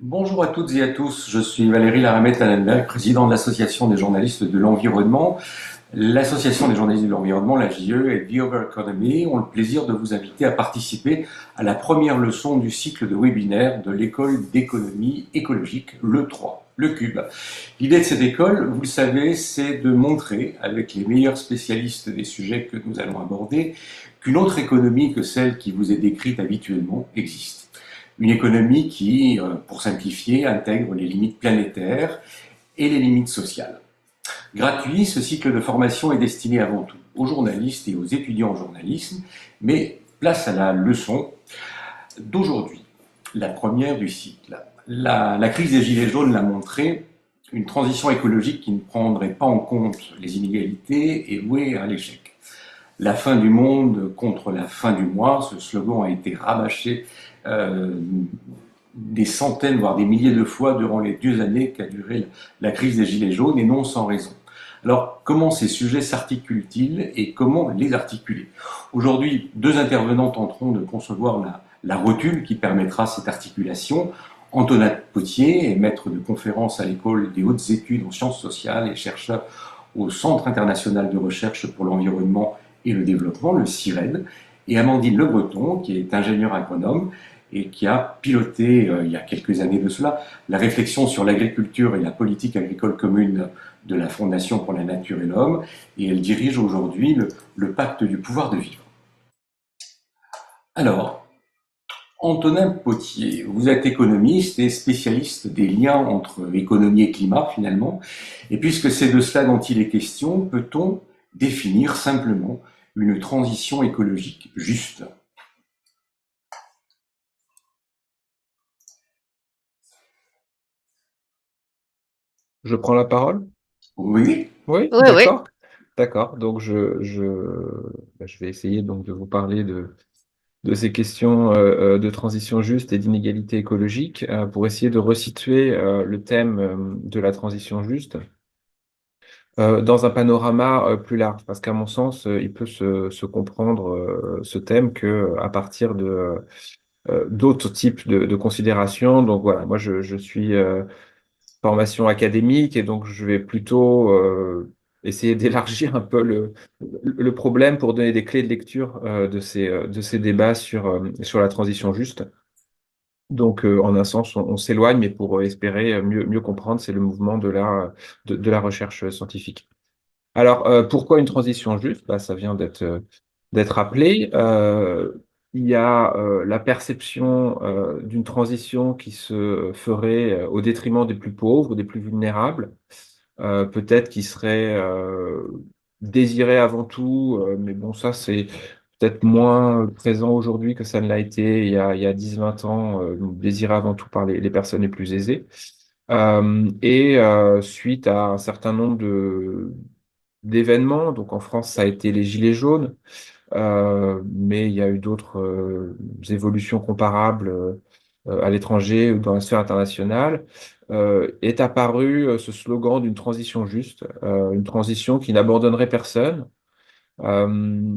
Bonjour à toutes et à tous, je suis Valérie Laramette-Allenberg, président de l'Association des journalistes de l'environnement. L'Association des journalistes de l'environnement, la JE et The Over Economy ont le plaisir de vous inviter à participer à la première leçon du cycle de webinaire de l'école d'économie écologique, le 3, le Cube. L'idée de cette école, vous le savez, c'est de montrer, avec les meilleurs spécialistes des sujets que nous allons aborder, qu'une autre économie que celle qui vous est décrite habituellement existe. Une économie qui, pour simplifier, intègre les limites planétaires et les limites sociales. Gratuit, ce cycle de formation est destiné avant tout aux journalistes et aux étudiants en journalisme, mais place à la leçon d'aujourd'hui, la première du cycle. La crise des Gilets jaunes l'a montré, une transition écologique qui ne prendrait pas en compte les inégalités est vouée à l'échec. La fin du monde contre la fin du mois, ce slogan a été rabâché euh, des centaines, voire des milliers de fois durant les 2 années qu'a duré la crise des Gilets jaunes, et non sans raison. Alors, comment ces sujets s'articulent-ils et comment les articuler? Aujourd'hui, deux intervenants tenteront de concevoir la rotule qui permettra cette articulation. Antonin Potier est maître de conférences à l'École des hautes études en sciences sociales et chercheur au Centre international de recherche pour l'environnement et le développement, le CIRED, et Amandine Le Breton, qui est ingénieure agronome et qui a piloté, il y a quelques années de cela, la réflexion sur l'agriculture et la politique agricole commune de la Fondation pour la nature et l'homme, et elle dirige aujourd'hui le pacte du pouvoir de vivre. Alors, Antonin Potier, vous êtes économiste et spécialiste des liens entre économie et climat finalement, et puisque c'est de cela dont il est question, peut-on définir simplement une transition écologique juste? Je prends la parole? Oui, Oui, Oui, oui. d'accord. D'accord. Donc, je vais essayer donc de vous parler de ces questions de transition juste et d'inégalité écologique pour essayer de resituer le thème de la transition juste dans un panorama plus large. Parce qu'à mon sens, il peut se comprendre ce thème que à partir de d'autres types de considérations. Donc voilà, moi je suis formation académique et donc je vais plutôt essayer d'élargir un peu le problème pour donner des clés de lecture de ces débats sur la transition juste. Donc en un sens, on s'éloigne, mais pour espérer mieux comprendre, c'est le mouvement de la recherche scientifique. Alors, pourquoi une transition juste? Bah, ça vient d'être appelé. Il y a la perception d'une transition qui se ferait au détriment des plus pauvres, des plus vulnérables, peut-être qui serait désirée avant tout, mais bon, ça c'est peut-être moins présent aujourd'hui que ça ne l'a été il y a 10-20 ans, désirée avant tout par les personnes les plus aisées. Suite à un certain nombre d'événements. Donc en France, ça a été les Gilets jaunes, mais il y a eu d'autres évolutions comparables à l'étranger ou dans la sphère internationale. Est apparu ce slogan d'une transition juste, une transition qui n'abandonnerait personne. Euh,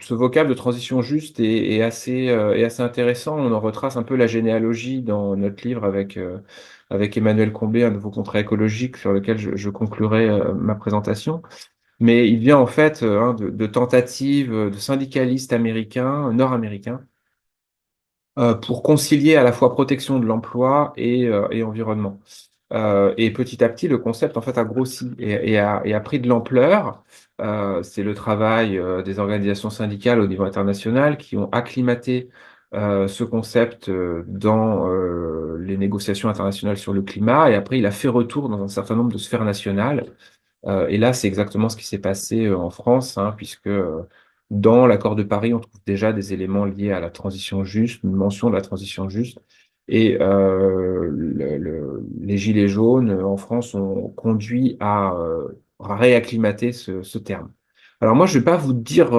Ce vocable de transition juste est assez intéressant. On en retrace un peu la généalogie dans notre livre avec Emmanuel Combé, un nouveau contrat écologique, sur lequel je conclurai ma présentation. Mais il vient en fait de tentatives de syndicalistes américains, nord-américains, pour concilier à la fois protection de l'emploi et environnement. Et petit à petit, le concept en fait a grossi et a pris de l'ampleur. C'est le travail des organisations syndicales au niveau international qui ont acclimaté ce concept dans les négociations internationales sur le climat. Et après, il a fait retour dans un certain nombre de sphères nationales. Et là, c'est exactement ce qui s'est passé en France, hein, puisque dans l'accord de Paris, on trouve déjà des éléments liés à la transition juste, une mention de la transition juste. Et les gilets jaunes en France ont conduit à réacclimater ce terme. Alors moi, je vais pas vous dire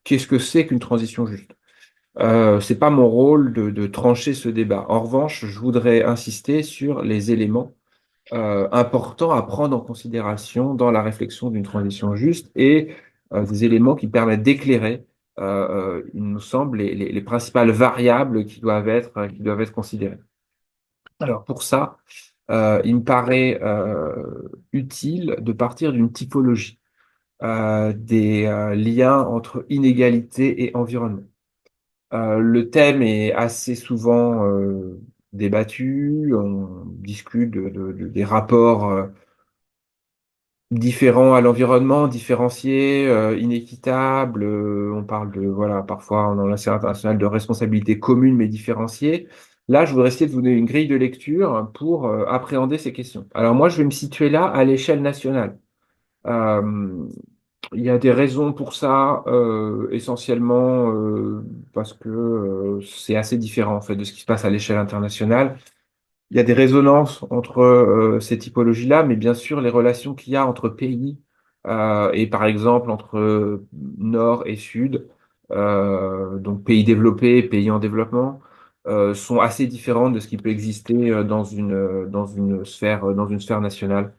qu'est-ce que c'est qu'une transition juste. C'est pas mon rôle de trancher ce débat. En revanche, je voudrais insister sur les éléments importants à prendre en considération dans la réflexion d'une transition juste et des éléments qui permettent d'éclairer, il nous semble, les principales variables qui doivent être considérées. Alors pour ça, il me paraît utile de partir d'une typologie des liens entre inégalité et environnement. Le thème est assez souvent débattu, on discute des rapports différents à l'environnement, différenciés, inéquitables. On parle de, voilà, parfois dans l'affaire internationale de responsabilités communes mais différenciées. Là, je voudrais essayer de vous donner une grille de lecture pour appréhender ces questions. Alors moi, je vais me situer là à l'échelle nationale. Euh, il y a des raisons pour ça, essentiellement parce que c'est assez différent en fait de ce qui se passe à l'échelle internationale. Il y a des résonances entre ces typologies-là, mais bien sûr, les relations qu'il y a entre pays et par exemple entre Nord et Sud, donc pays développés, pays en développement, sont assez différentes de ce qui peut exister dans une sphère nationale.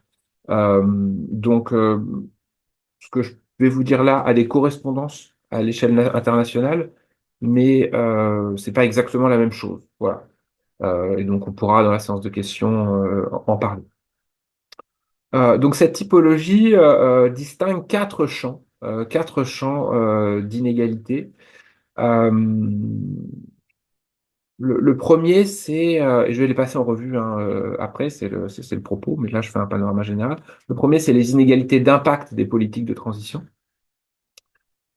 Donc, ce que je vais vous dire là a des correspondances à l'échelle internationale, mais c'est pas exactement la même chose. Voilà. Et donc, on pourra, dans la séance de questions, en parler. Donc, cette typologie distingue quatre champs d'inégalité. Euh, le premier, et je vais les passer en revue hein, après, c'est le propos, mais là, je fais un panorama général. Le premier, c'est les inégalités d'impact des politiques de transition.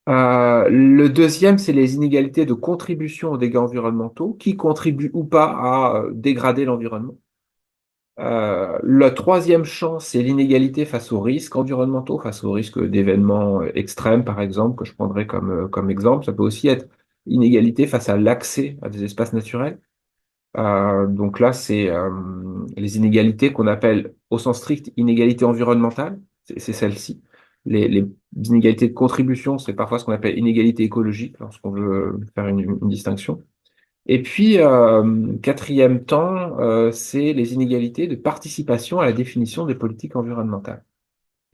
Le deuxième, c'est les inégalités de contribution aux dégâts environnementaux, qui contribuent ou pas à dégrader l'environnement. Le troisième champ, c'est l'inégalité face aux risques environnementaux, face aux risques d'événements extrêmes, par exemple, que je prendrai comme exemple. Ça peut aussi être inégalité face à l'accès à des espaces naturels. Donc là, c'est les inégalités qu'on appelle, au sens strict, inégalités environnementales. C'est celle-ci. Les inégalités de contribution, c'est parfois ce qu'on appelle inégalité écologique, lorsqu'on veut faire une distinction. Et puis, quatrième temps, c'est les inégalités de participation à la définition des politiques environnementales.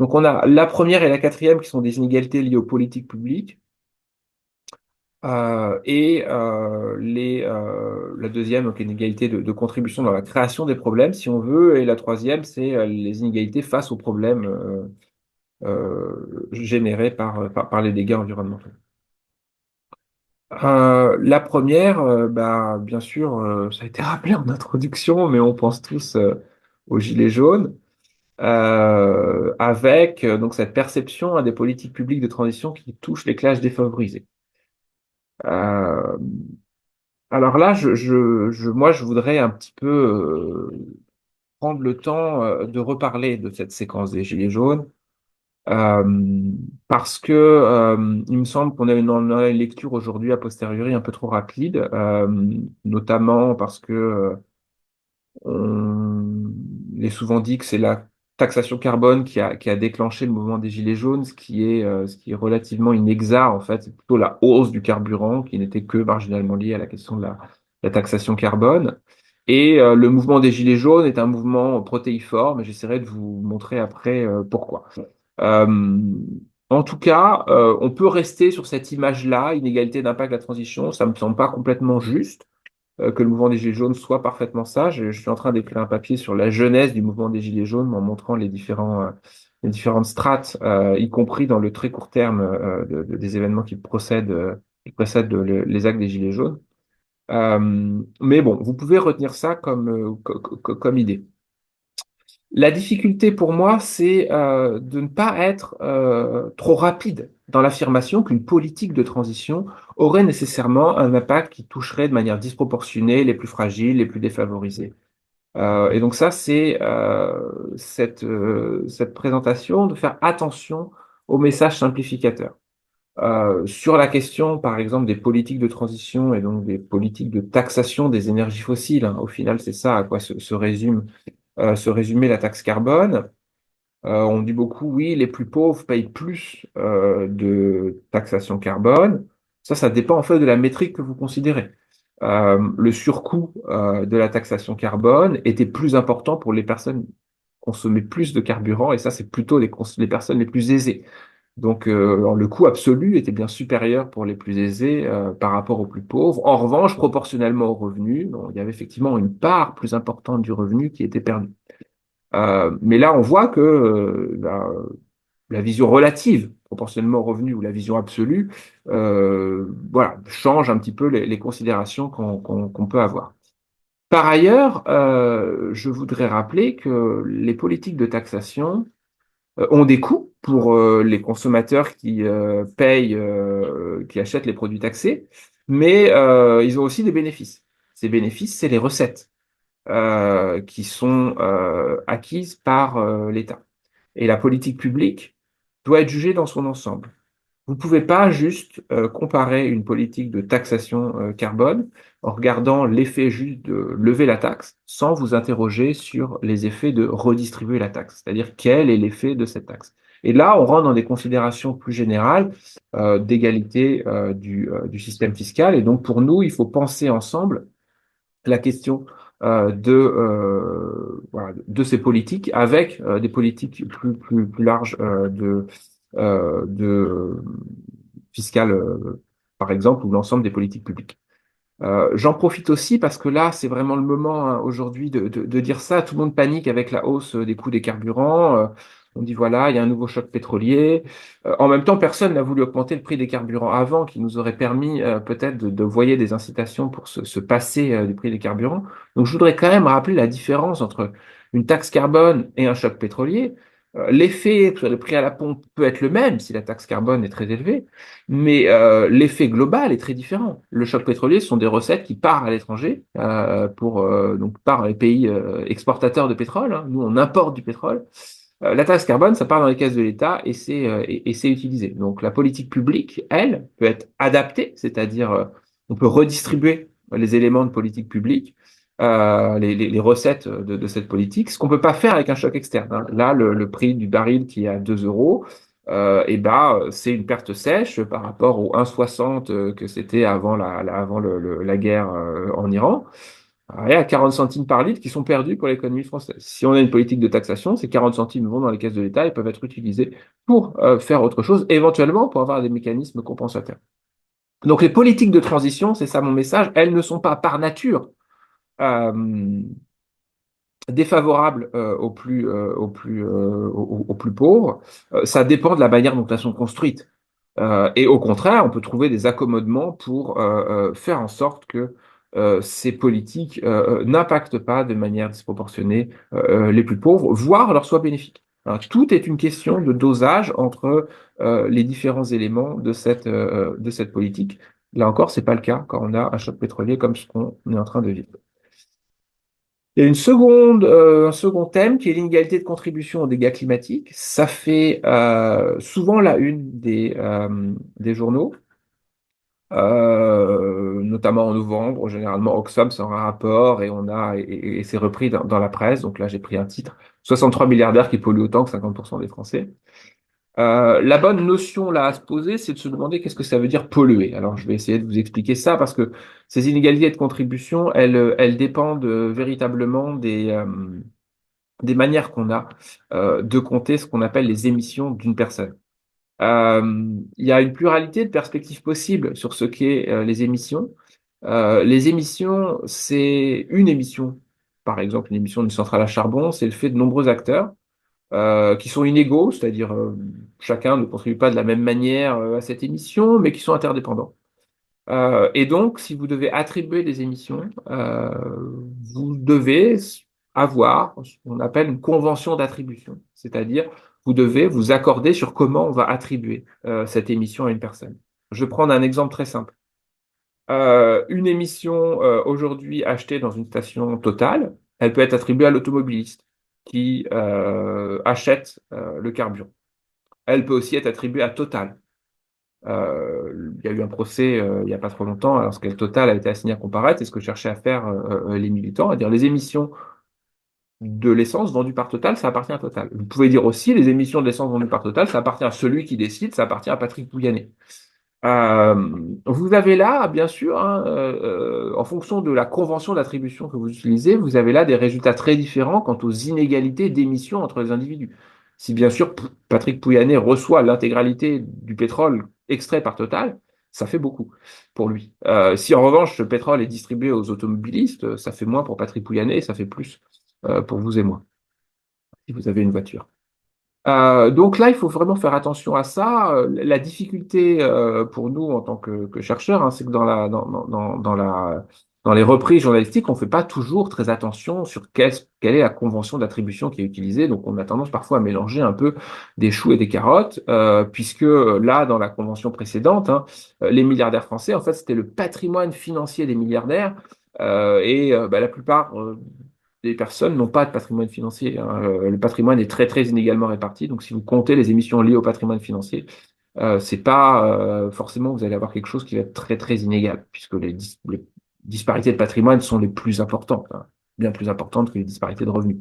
Donc, on a la première et la quatrième qui sont des inégalités liées aux politiques publiques, la deuxième, donc inégalité de contribution dans la création des problèmes, si on veut, et la troisième, c'est les inégalités face aux problèmes générés par les dégâts environnementaux. La première, bah, bien sûr, ça a été rappelé en introduction, mais on pense tous aux gilets jaunes, avec donc cette perception des politiques publiques de transition qui touchent les classes défavorisées. Euh, alors là, moi, je voudrais un petit peu prendre le temps de reparler de cette séquence des gilets jaunes, parce que il me semble on a une lecture aujourd'hui a posteriori un peu trop rapide, notamment parce que on il est souvent dit que c'est la taxation carbone qui a déclenché le mouvement des Gilets jaunes, ce qui est relativement inexact en fait. C'est plutôt la hausse du carburant qui n'était que marginalement liée à la question de la taxation carbone. Et le mouvement des Gilets jaunes est un mouvement protéiforme, et j'essaierai de vous montrer après pourquoi. Euh, En tout cas, on peut rester sur cette image-là, inégalité d'impact de la transition, ça me semble pas complètement juste que le mouvement des Gilets jaunes soit parfaitement ça. Je suis en train d'écrire un papier sur la genèse du mouvement des Gilets jaunes en montrant les différentes strates, y compris dans le très court terme des événements qui précèdent les actes des Gilets jaunes. Mais bon, vous pouvez retenir ça comme idée. La difficulté pour moi, c'est de ne pas être trop rapide dans l'affirmation qu'une politique de transition aurait nécessairement un impact qui toucherait de manière disproportionnée les plus fragiles, les plus défavorisés. Et donc ça, c'est cette présentation de faire attention aux messages simplificateurs. Sur la question, par exemple, des politiques de transition et donc des politiques de taxation des énergies fossiles, hein, au final, c'est ça à quoi se résumer la taxe carbone. On dit beaucoup, oui, les plus pauvres payent plus de taxation carbone. Ça dépend en fait de la métrique que vous considérez. Le surcoût de la taxation carbone était plus important pour les personnes qui consommaient plus de carburant, et ça, c'est plutôt les personnes les plus aisées. Donc, le coût absolu était bien supérieur pour les plus aisés par rapport aux plus pauvres. En revanche, proportionnellement aux revenus, bon, il y avait effectivement une part plus importante du revenu qui était perdue. Mais là, on voit que la vision relative, proportionnellement au revenu, ou la vision absolue, voilà, change un petit peu les considérations qu'on peut avoir. Par ailleurs, je voudrais rappeler que les politiques de taxation ont des coûts pour les consommateurs qui payent, qui achètent les produits taxés, mais ils ont aussi des bénéfices. Ces bénéfices, c'est les recettes qui sont acquises par l'État. Et la politique publique doit être jugée dans son ensemble. Vous ne pouvez pas juste comparer une politique de taxation carbone en regardant l'effet juste de lever la taxe sans vous interroger sur les effets de redistribuer la taxe, c'est-à-dire quel est l'effet de cette taxe. Et là, on rentre dans des considérations plus générales d'égalité du système fiscal. Et donc, pour nous, il faut penser ensemble la question voilà, de ces politiques avec des politiques plus larges de fiscales, par exemple, ou l'ensemble des politiques publiques. J'en profite aussi parce que là, c'est vraiment le moment hein, aujourd'hui de dire ça. Tout le monde panique avec la hausse des coûts des carburants. On dit voilà, il y a un nouveau choc pétrolier. En même temps, personne n'a voulu augmenter le prix des carburants avant, qui nous aurait permis peut-être de voyer des incitations pour se passer du prix des carburants. Donc, je voudrais quand même rappeler la différence entre une taxe carbone et un choc pétrolier. L'effet sur le prix à la pompe peut être le même si la taxe carbone est très élevée, mais l'effet global est très différent. Le choc pétrolier, ce sont des recettes qui partent à l'étranger donc par les pays exportateurs de pétrole. Hein. Nous, on importe du pétrole. La taxe carbone, ça part dans les caisses de l'État et c'est utilisé. Donc la politique publique, elle, peut être adaptée, c'est-à-dire on peut redistribuer les éléments de politique publique, les recettes de cette politique, ce qu'on peut pas faire avec un choc externe. Hein. Là, le prix du baril qui est à 2 euros, c'est une perte sèche par rapport aux 1,60 que c'était avant la guerre en Iran. Il y a 40 centimes par litre qui sont perdus pour l'économie française. Si on a une politique de taxation, ces 40 centimes vont dans les caisses de l'État et peuvent être utilisés pour faire autre chose, éventuellement pour avoir des mécanismes compensateurs. Donc les politiques de transition, c'est ça mon message, elles ne sont pas par nature euh, défavorables aux plus pauvres. Ça dépend de la manière dont elles sont construites. Et au contraire, on peut trouver des accommodements pour faire en sorte que ces politiques n'impactent pas de manière disproportionnée les plus pauvres, voire leur soient bénéfiques. Hein, tout est une question de dosage entre les différents éléments de cette politique. Là encore, c'est pas le cas quand on a un choc pétrolier comme ce qu'on est en train de vivre. Il y a un second thème qui est l'inégalité de contribution aux dégâts climatiques. Ça fait souvent la une des journaux, notamment en novembre. Généralement, Oxfam sort un rapport et c'est repris dans la presse. Donc là, j'ai pris un titre, 63 milliardaires qui polluent autant que 50% des Français. La bonne notion là à se poser, c'est de se demander qu'est-ce que ça veut dire polluer. Alors, je vais essayer de vous expliquer ça parce que ces inégalités de contribution, elles dépendent véritablement des manières qu'on a de compter ce qu'on appelle les émissions d'une personne. Il y a une pluralité de perspectives possibles sur ce qu'est les émissions. Les émissions, c'est une émission. Par exemple, une émission d'une centrale à charbon, c'est le fait de nombreux acteurs qui sont inégaux, c'est-à-dire chacun ne contribue pas de la même manière à cette émission, mais qui sont interdépendants. Et donc, si vous devez attribuer des émissions, vous devez avoir ce qu'on appelle une convention d'attribution, c'est-à-dire vous devez vous accorder sur comment on va attribuer cette émission à une personne. Je vais prendre un exemple très simple. Une émission aujourd'hui achetée dans une station Total, elle peut être attribuée à l'automobiliste qui achète le carburant. Elle peut aussi être attribuée à Total. Il y a eu un procès il n'y a pas trop longtemps, lorsque Total a été assigné à comparaître, et ce que cherchaient à faire les militants, à dire les émissions de l'essence vendue par Total, ça appartient à Total. Vous pouvez dire aussi les émissions de l'essence vendues par Total, ça appartient à celui qui décide, ça appartient à Patrick Pouyanné. Vous avez là, bien sûr, hein, en fonction de la convention d'attribution que vous utilisez, vous avez là des résultats très différents quant aux inégalités d'émissions entre les individus. Si bien sûr Patrick Pouyanné reçoit l'intégralité du pétrole extrait par Total, ça fait beaucoup pour lui. Si en revanche ce pétrole est distribué aux automobilistes, ça fait moins pour Patrick Pouyanné et ça fait plus pour vous et moi, si vous avez une voiture. Donc là, il faut vraiment faire attention à ça. La difficulté pour nous en tant que chercheurs, hein, c'est que dans les reprises journalistiques, on ne fait pas toujours très attention sur quelle est la convention d'attribution qui est utilisée. Donc on a tendance parfois à mélanger un peu des choux et des carottes, puisque là, dans la convention précédente, hein, les milliardaires français, en fait, c'était le patrimoine financier des milliardaires. La plupart les personnes n'ont pas de patrimoine financier, hein. Le patrimoine est très très inégalement réparti. Donc, si vous comptez les émissions liées au patrimoine financier, c'est pas forcément vous allez avoir quelque chose qui va être très très inégal, puisque les disparités de patrimoine sont les plus importantes, hein, bien plus importantes que les disparités de revenus.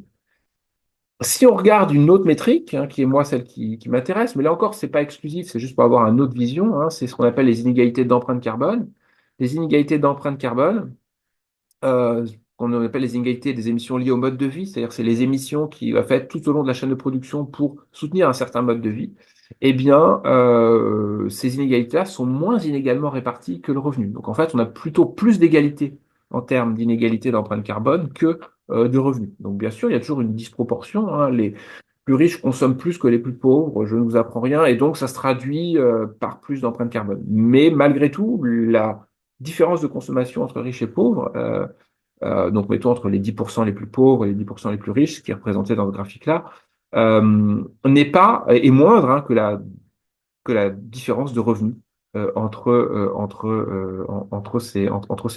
Si on regarde une autre métrique, hein, qui est moi celle qui m'intéresse, mais là encore, c'est pas exclusif, c'est juste pour avoir une autre vision, hein, c'est ce qu'on appelle les inégalités d'empreinte carbone. Les inégalités d'empreinte carbone, euh, qu'on appelle les inégalités des émissions liées au mode de vie, c'est-à-dire c'est les émissions qui va fait tout au long de la chaîne de production pour soutenir un certain mode de vie, eh bien, ces inégalités-là sont moins inégalement réparties que le revenu. Donc en fait, on a plutôt plus d'égalité en termes d'inégalité d'empreinte carbone que de revenus. Donc bien sûr, il y a toujours une disproportion, hein. Les plus riches consomment plus que les plus pauvres, je ne vous apprends rien, et donc ça se traduit par plus d'empreinte carbone. Mais malgré tout, la différence de consommation entre riches et pauvres, donc mettons entre les 10% les plus pauvres et les 10% les plus riches, ce qui est représenté dans ce graphique-là, n'est pas, est moindre, hein, que la différence de revenus entre ces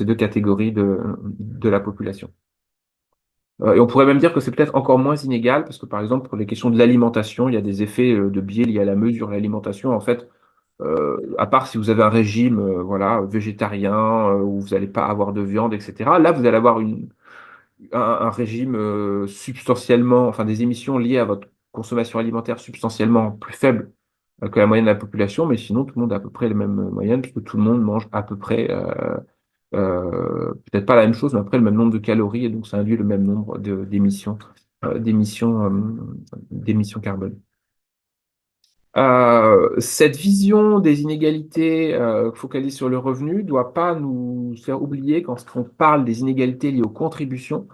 deux catégories de la population. Et on pourrait même dire que c'est peut-être encore moins inégal, parce que par exemple, pour les questions de l'alimentation, il y a des effets de biais liés à la mesure de l'alimentation. En fait, à part si vous avez un régime voilà, végétarien, où vous n'allez pas avoir de viande, etc., là, vous allez avoir un régime substantiellement, enfin des émissions liées à votre consommation alimentaire substantiellement plus faibles que la moyenne de la population, mais sinon, tout le monde a à peu près les mêmes moyennes, puisque tout le monde mange à peu près peut-être pas la même chose, mais après le même nombre de calories, et donc ça induit le même nombre d'émissions carbone. Cette vision des inégalités focalisée sur le revenu ne doit pas nous faire oublier quand on parle des inégalités liées aux contributions,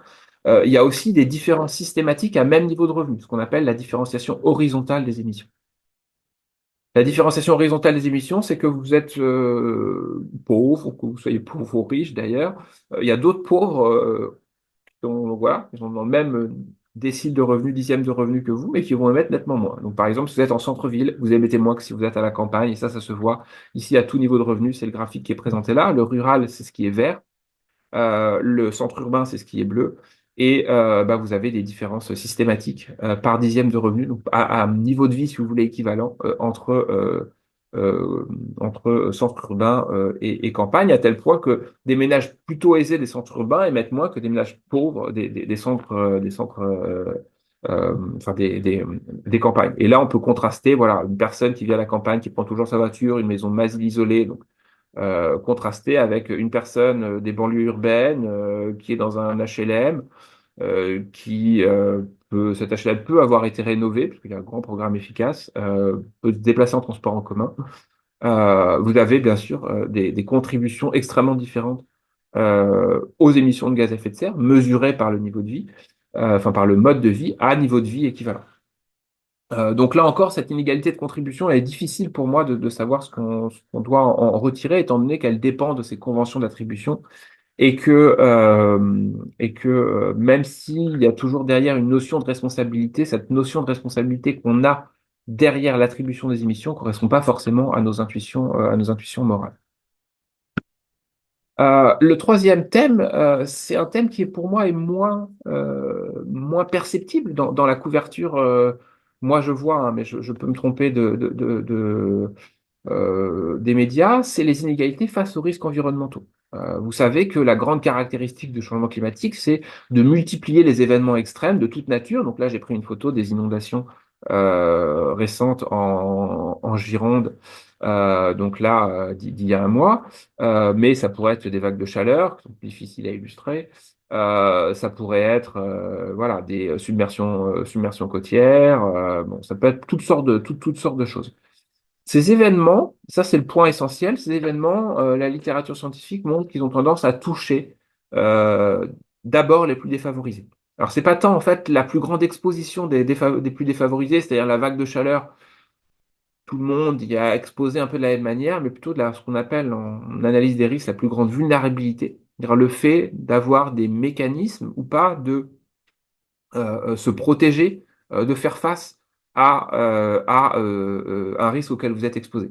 il y a aussi des différences systématiques à même niveau de revenu, ce qu'on appelle la différenciation horizontale des émissions. La différenciation horizontale des émissions, c'est que vous êtes pauvre, ou que vous soyez pauvre ou riche d'ailleurs. Il y a d'autres pauvres voilà, ils ont dans le même décile de revenus, dixième de revenus que vous, mais qui vont émettre nettement moins. Donc par exemple, si vous êtes en centre-ville, vous émettez moins que si vous êtes à la campagne, et ça se voit ici à tout niveau de revenus. C'est le graphique qui est présenté là. Le rural, c'est ce qui est vert. Le centre urbain, c'est ce qui est bleu. Et vous avez des différences systématiques par dixième de revenu, donc à niveau de vie, si vous voulez, équivalent entre centre urbain et campagne, à tel point que des ménages plutôt aisés des centres urbains émettent moins que des ménages pauvres des centres, enfin des campagnes. Et là, on peut contraster, voilà, une personne qui vit à la campagne, qui prend toujours sa voiture, une maison mal isolée, donc contrasté avec une personne des banlieues urbaines qui est dans un HLM, cet HLM peut avoir été rénové, parce qu'il y a un grand programme efficace, peut se déplacer en transport en commun. Vous avez bien sûr des contributions extrêmement différentes aux émissions de gaz à effet de serre, mesurées par le niveau de vie, enfin par le mode de vie, à niveau de vie équivalent. Donc là encore, cette inégalité de contribution, elle est difficile pour moi de savoir ce qu'on doit en retirer, étant donné qu'elle dépend de ces conventions d'attribution et que même s'il y a toujours derrière une notion de responsabilité, cette notion de responsabilité qu'on a derrière l'attribution des émissions correspond pas forcément à nos intuitions morales. Le troisième thème, c'est un thème qui pour moi est moins perceptible dans la couverture. Moi, je vois, hein, mais je peux me tromper des médias, c'est les inégalités face aux risques environnementaux. Vous savez que la grande caractéristique du changement climatique, c'est de multiplier les événements extrêmes de toute nature. Donc là, j'ai pris une photo des inondations récentes en Gironde, donc là, d'il y a un mois, mais ça pourrait être des vagues de chaleur, qui sont difficiles à illustrer. Ça pourrait être voilà, des submersions côtières. Bon, ça peut être toutes sortes de choses. Ces événements, ça c'est le point essentiel, ces événements, la littérature scientifique montre qu'ils ont tendance à toucher euh, d'abord les plus défavorisés. Alors c'est pas tant en fait la plus grande exposition des plus défavorisés, c'est-à-dire la vague de chaleur, tout le monde y a exposé un peu de la même manière, mais plutôt ce qu'on appelle en analyse des risques la plus grande vulnérabilité, c'est-à-dire le fait d'avoir des mécanismes ou pas de se protéger, de faire face à un risque auquel vous êtes exposé.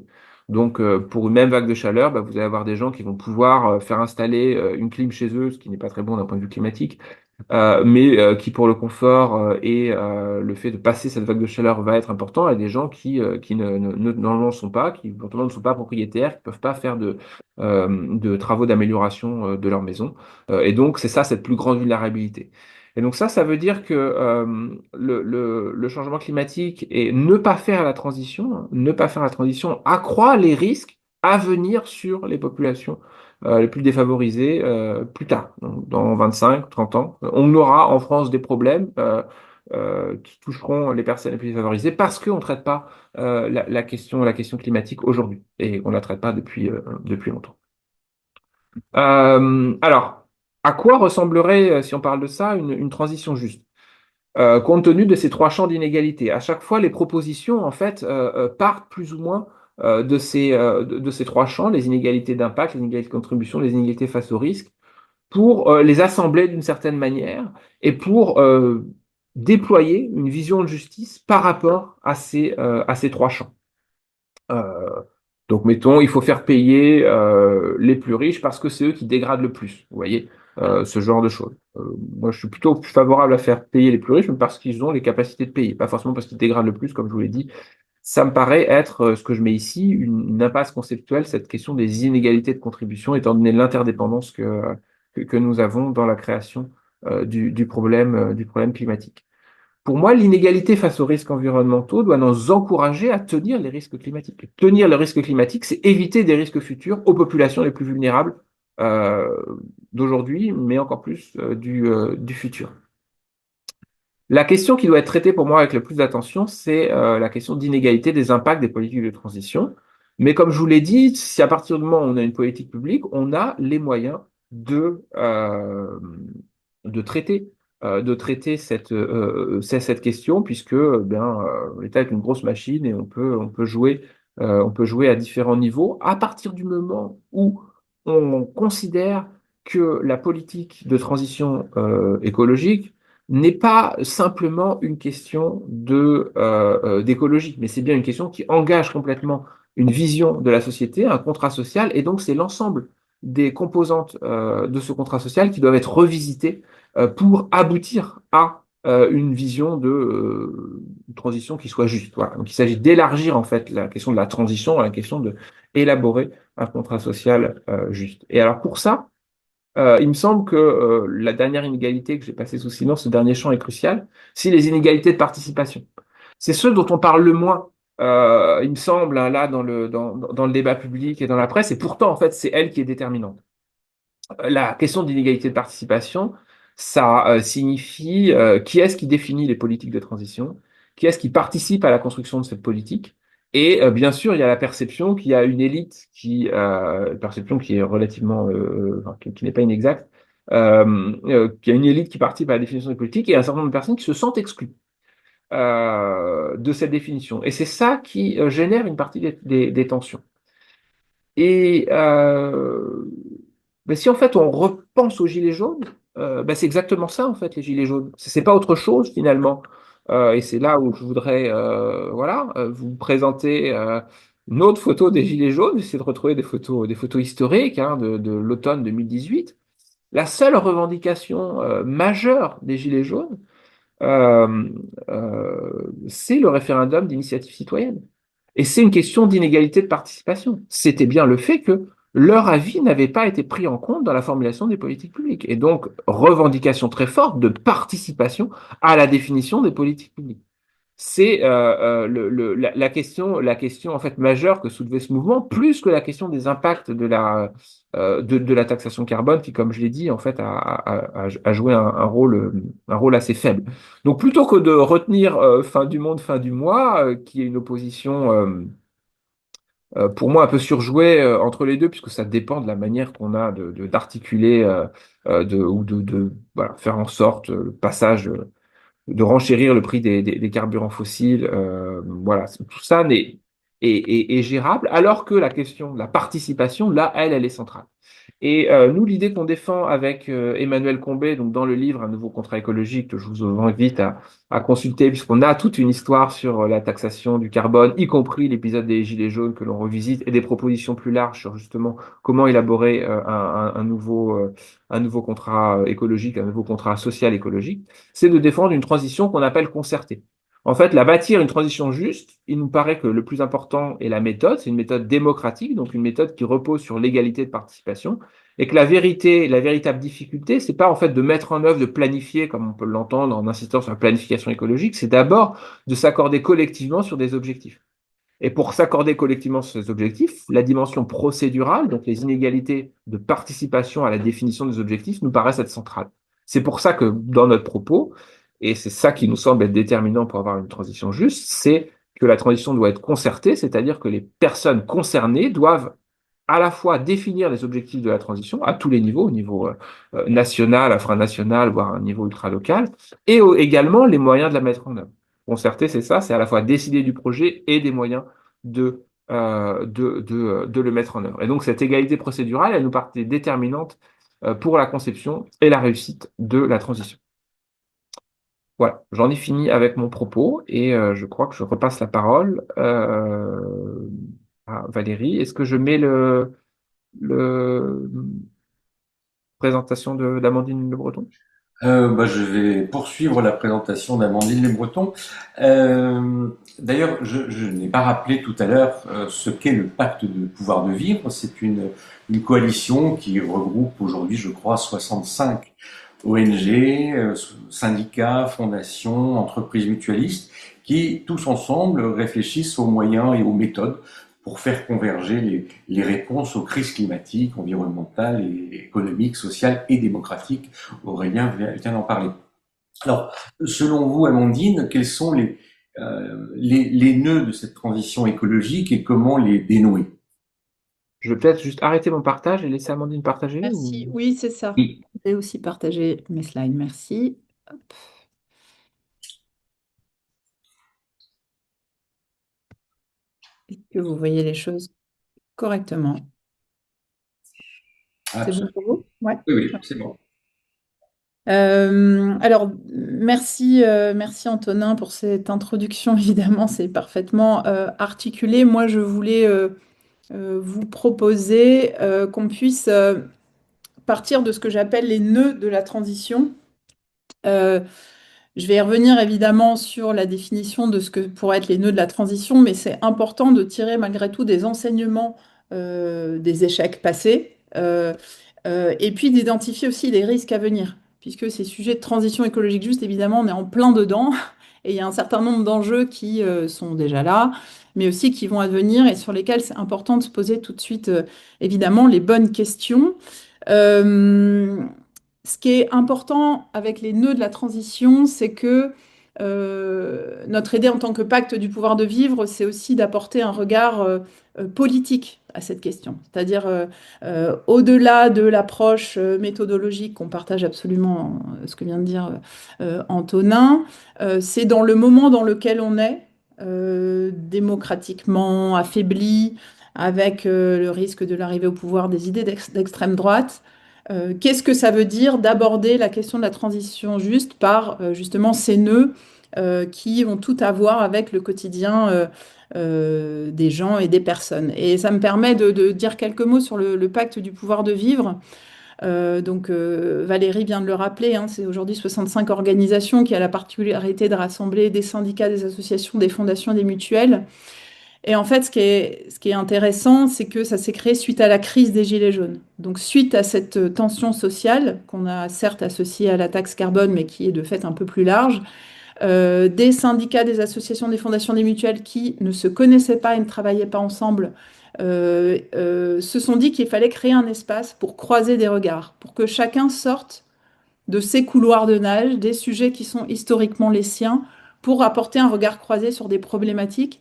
Donc, pour une même vague de chaleur, bah, vous allez avoir des gens qui vont pouvoir faire installer une clim chez eux, ce qui n'est pas très bon d'un point de vue climatique, mais qui pour le confort et le fait de passer cette vague de chaleur va être important, et des gens qui n'en le sont pas, qui éventuellement ne sont pas propriétaires, qui ne peuvent pas faire de travaux d'amélioration de leur maison. Et donc, c'est ça, cette plus grande vulnérabilité. Et donc ça veut dire que le changement climatique et ne pas faire la transition accroît les risques à venir sur les populations les plus défavorisées plus tard, donc dans 25, 30 ans. On aura en France des problèmes qui toucheront les personnes les plus défavorisées parce qu'on ne traite pas la question climatique aujourd'hui et on ne la traite pas depuis longtemps. Alors, à quoi ressemblerait, si on parle de ça, une transition juste? Compte tenu de ces trois champs d'inégalité. À chaque fois, les propositions, en fait, partent plus ou moins de ces trois champs, les inégalités d'impact, les inégalités de contribution, les inégalités face au risque, pour les assembler d'une certaine manière et pour déployer une vision de justice par rapport à ces trois champs. Euh, donc, mettons, il faut faire payer les plus riches parce que c'est eux qui dégradent le plus. Vous voyez, ce genre de choses. Moi, je suis plutôt plus favorable à faire payer les plus riches, mais parce qu'ils ont les capacités de payer, pas forcément parce qu'ils dégradent le plus, comme je vous l'ai dit. Ça me paraît être ce que je mets ici, une impasse conceptuelle, cette question des inégalités de contribution, étant donné l'interdépendance que nous avons dans la création du problème climatique. Pour moi, l'inégalité face aux risques environnementaux doit nous encourager à tenir les risques climatiques. Tenir le risque climatique, c'est éviter des risques futurs aux populations les plus vulnérables euh, d'aujourd'hui, mais encore plus du futur. La question qui doit être traitée pour moi avec le plus d'attention, c'est la question d'inégalité des impacts des politiques de transition. Mais comme je vous l'ai dit, si à partir du moment où on a une politique publique, on a les moyens de, euh, de traiter, cette question, puisque l'État est une grosse machine et on peut jouer à différents niveaux. À partir du moment où on considère que la politique de transition écologique n'est pas simplement une question d'écologie, mais c'est bien une question qui engage complètement une vision de la société, un contrat social, et donc c'est l'ensemble des composantes de ce contrat social qui doivent être revisitées pour aboutir à une vision de transition qui soit juste. Voilà. Donc il s'agit d'élargir en fait la question de la transition à la question de élaborer un contrat social juste. Et alors pour ça, il me semble que la dernière inégalité que j'ai passée sous silence, ce dernier champ est crucial, c'est les inégalités de participation. C'est ceux dont on parle le moins, il me semble, hein, là, dans le débat public et dans la presse, et pourtant, en fait, c'est elle qui est déterminante. La question d'inégalité de participation, ça signifie qui est-ce qui définit les politiques de transition, qui est-ce qui participe à la construction de cette politique. Et bien sûr, il y a la perception qu'il y a une élite perception qui est relativement, enfin, qui n'est pas inexacte, qu'il y a une élite qui participe à la définition des politiques et un certain nombre de personnes qui se sentent exclues de cette définition. Et c'est ça qui génère une partie des tensions. Et si en fait on repense aux gilets jaunes, c'est exactement ça en fait les gilets jaunes. C'est pas autre chose finalement. Et c'est là où je voudrais vous présenter une autre photo des gilets jaunes. J'essaie de retrouver des photos historiques hein, de l'automne 2018. La seule revendication majeure des gilets jaunes, euh, c'est le référendum d'initiative citoyenne. Et c'est une question d'inégalité de participation. C'était bien le fait que leur avis n'avait pas été pris en compte dans la formulation des politiques publiques. Et donc, revendication très forte de participation à la définition des politiques publiques. c'est la question en fait majeure que soulevait ce mouvement, plus que la question des impacts de la taxation carbone, qui, comme je l'ai dit, en fait, a joué un rôle assez faible. Donc, plutôt que de retenir fin du monde, fin du mois, qui est une opposition pour moi un peu surjouée entre les deux, puisque ça dépend de la manière qu'on a d'articuler voilà, faire en sorte le passage de renchérir le prix des carburants fossiles. Voilà, tout ça est gérable, alors que la question de la participation, là, elle est centrale. Et nous, l'idée qu'on défend avec Emmanuel Combet, donc dans le livre Un nouveau contrat écologique, que je vous invite à consulter, puisqu'on a toute une histoire sur la taxation du carbone, y compris l'épisode des Gilets jaunes que l'on revisite, et des propositions plus larges sur justement comment élaborer un nouveau contrat écologique, un nouveau contrat social écologique, c'est de défendre une transition qu'on appelle concertée. En fait, la bâtir une transition juste, il nous paraît que le plus important est la méthode. C'est une méthode démocratique, donc une méthode qui repose sur l'égalité de participation. Et que la vérité, la véritable difficulté, c'est pas en fait de mettre en œuvre, de planifier, comme on peut l'entendre en insistant sur la planification écologique, c'est d'abord de s'accorder collectivement sur des objectifs. Et pour s'accorder collectivement sur ces objectifs, la dimension procédurale, donc les inégalités de participation à la définition des objectifs, nous paraissent être centrales. C'est pour ça que dans notre propos, et c'est ça qui nous semble être déterminant pour avoir une transition juste, c'est que la transition doit être concertée, c'est-à-dire que les personnes concernées doivent à la fois définir les objectifs de la transition à tous les niveaux, au niveau national, infranational, voire à un niveau ultra-local, et également les moyens de la mettre en œuvre. Concerter, c'est ça, c'est à la fois décider du projet et des moyens de le mettre en œuvre. Et donc cette égalité procédurale, elle nous paraît déterminante pour la conception et la réussite de la transition. Voilà, j'en ai fini avec mon propos et je crois que je repasse la parole à Valérie. Est-ce que je mets le présentation d'Amandine Le Breton? Je vais poursuivre la présentation d'Amandine Les Bretons. D'ailleurs, je n'ai pas rappelé tout à l'heure ce qu'est le pacte de pouvoir de vivre. C'est une coalition qui regroupe aujourd'hui, je crois, 65 ONG, syndicats, fondations, entreprises mutualistes, qui tous ensemble réfléchissent aux moyens et aux méthodes pour faire converger les réponses aux crises climatiques, environnementales, et économiques, sociales et démocratiques. Aurélien vient d'en parler. Alors, selon vous, Amandine, quels sont les nœuds de cette transition écologique et comment les dénouer? Je vais peut-être juste arrêter mon partage et laisser Amandine partager Merci. ou... Oui, c'est ça. Oui. J'ai aussi partagé mes slides. Merci. Hop. Est-ce que vous voyez les choses correctement? C'est bon Absolument. pour vous? Ouais. Oui, oui, c'est bon. Alors, merci, merci Antonin pour cette introduction. Évidemment, c'est parfaitement articulé. Moi, je voulais vous proposer qu'on puisse partir de ce que j'appelle les nœuds de la transition. Euh, Je vais y revenir évidemment sur la définition de ce que pourraient être les nœuds de la transition, mais c'est important de tirer malgré tout des enseignements des échecs passés et puis d'identifier aussi les risques à venir, puisque ces sujets de transition écologique juste, évidemment, on est en plein dedans et il y a un certain nombre d'enjeux qui sont déjà là, mais aussi qui vont advenir et sur lesquels c'est important de se poser tout de suite, évidemment, les bonnes questions. Euh, Ce qui est important avec les nœuds de la transition, c'est que notre idée en tant que pacte du pouvoir de vivre, c'est aussi d'apporter un regard politique à cette question. C'est-à-dire, au-delà de l'approche méthodologique qu'on partage absolument, ce que vient de dire Antonin, c'est dans le moment dans lequel on est, démocratiquement affaibli, avec le risque de l'arrivée au pouvoir des idées d'extrême droite. Qu'est-ce que ça veut dire d'aborder la question de la transition juste par justement ces nœuds qui ont tout à voir avec le quotidien des gens et des personnes. Et ça me permet de dire quelques mots sur le pacte du pouvoir de vivre. Valérie vient de le rappeler, hein, c'est aujourd'hui 65 organisations qui a la particularité de rassembler des syndicats, des associations, des fondations, des mutuelles. Et en fait, ce qui est intéressant, c'est que ça s'est créé suite à la crise des Gilets jaunes. Donc, suite à cette tension sociale qu'on a certes associée à la taxe carbone, mais qui est de fait un peu plus large, des syndicats, des associations, des fondations, des mutuelles qui ne se connaissaient pas et ne travaillaient pas ensemble, se sont dit qu'il fallait créer un espace pour croiser des regards, pour que chacun sorte de ces couloirs de nage, des sujets qui sont historiquement les siens, pour apporter un regard croisé sur des problématiques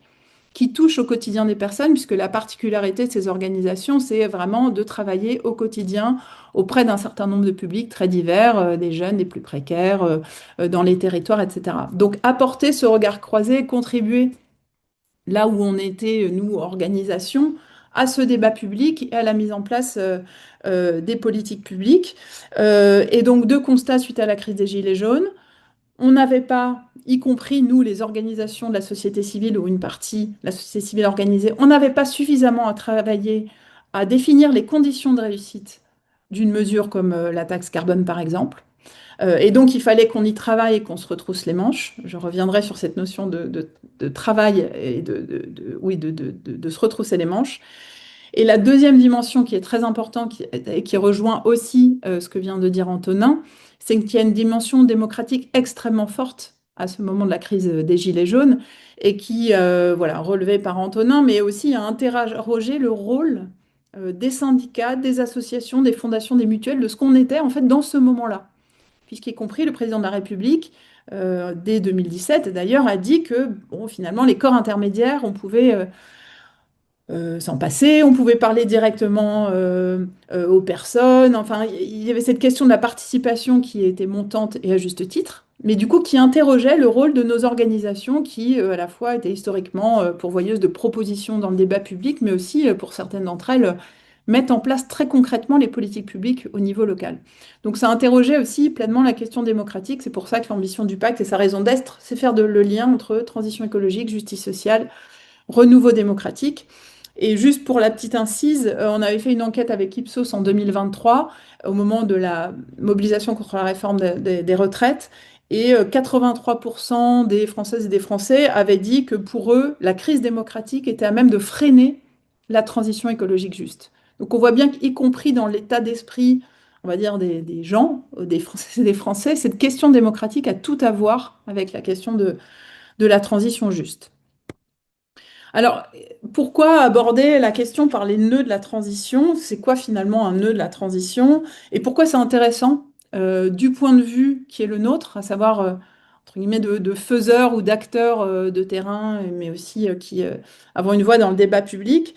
qui touchent au quotidien des personnes, puisque la particularité de ces organisations, c'est vraiment de travailler au quotidien auprès d'un certain nombre de publics très divers, des jeunes, des plus précaires, dans les territoires, etc. Donc apporter ce regard croisé, contribuer là où on était, nous, organisation, à ce débat public et à la mise en place des politiques publiques. Et donc, deux constats suite à la crise des Gilets jaunes. On n'avait pas, y compris nous, les organisations de la société civile ou une partie, la société civile organisée, on n'avait pas suffisamment à travailler à définir les conditions de réussite d'une mesure comme la taxe carbone, par exemple. Et donc, il fallait qu'on y travaille et qu'on se retrousse les manches. Je reviendrai sur cette notion de travail et oui, de se retrousser les manches. Et la deuxième dimension qui est très importante et qui rejoint aussi ce que vient de dire Antonin, c'est qu'il y a une dimension démocratique extrêmement forte à ce moment de la crise des Gilets jaunes et qui, voilà, relevée par Antonin, mais aussi à interroger le rôle des syndicats, des associations, des fondations, des mutuelles, de ce qu'on était en fait dans ce moment-là. Puisqu'y compris le président de la République, dès 2017 d'ailleurs, a dit que bon, finalement les corps intermédiaires, on pouvait s'en passer, on pouvait parler directement aux personnes. Enfin, il y avait cette question de la participation qui était montante et à juste titre, mais du coup qui interrogeait le rôle de nos organisations qui, à la fois, étaient historiquement pourvoyeuses de propositions dans le débat public, mais aussi, pour certaines d'entre elles, mettent en place très concrètement les politiques publiques au niveau local. Donc ça interrogeait aussi pleinement la question démocratique. C'est pour ça que l'ambition du pacte et sa raison d'être, c'est faire le lien entre transition écologique, justice sociale, renouveau démocratique. Et juste pour la petite incise, on avait fait une enquête avec Ipsos en 2023, au moment de la mobilisation contre la réforme des retraites, et 83% des Françaises et des Français avaient dit que pour eux, la crise démocratique était à même de freiner la transition écologique juste. Donc on voit bien qu'y compris dans l'état d'esprit, on va dire, des gens, des Françaises et des Français, cette question démocratique a tout à voir avec la question de la transition juste. Alors, pourquoi aborder la question par les nœuds de la transition? C'est quoi finalement un nœud de la transition? Et pourquoi c'est intéressant du point de vue qui est le nôtre, à savoir, entre guillemets, de faiseurs ou d'acteurs de terrain, mais aussi qui avons une voix dans le débat public,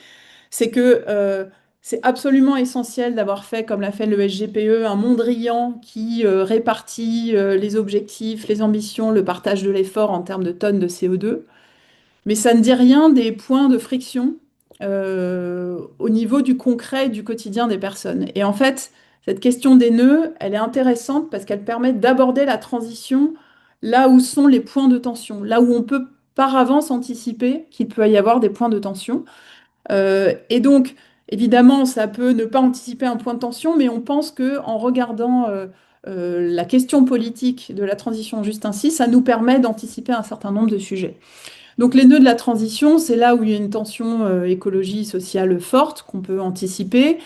c'est que c'est absolument essentiel d'avoir fait, comme l'a fait le SGPE, un Mondrian qui répartit les objectifs, les ambitions, le partage de l'effort en termes de tonnes de CO2. Mais ça ne dit rien des points de friction au niveau du concret, du quotidien des personnes. Et en fait, cette question des nœuds, elle est intéressante parce qu'elle permet d'aborder la transition là où sont les points de tension, là où on peut par avance anticiper qu'il peut y avoir des points de tension. Et donc, évidemment, ça peut ne pas anticiper un point de tension, mais on pense que en regardant la question politique de la transition juste ainsi, ça nous permet d'anticiper un certain nombre de sujets. Donc les nœuds de la transition, c'est là où il y a une tension écologie, sociale forte qu'on peut anticiper.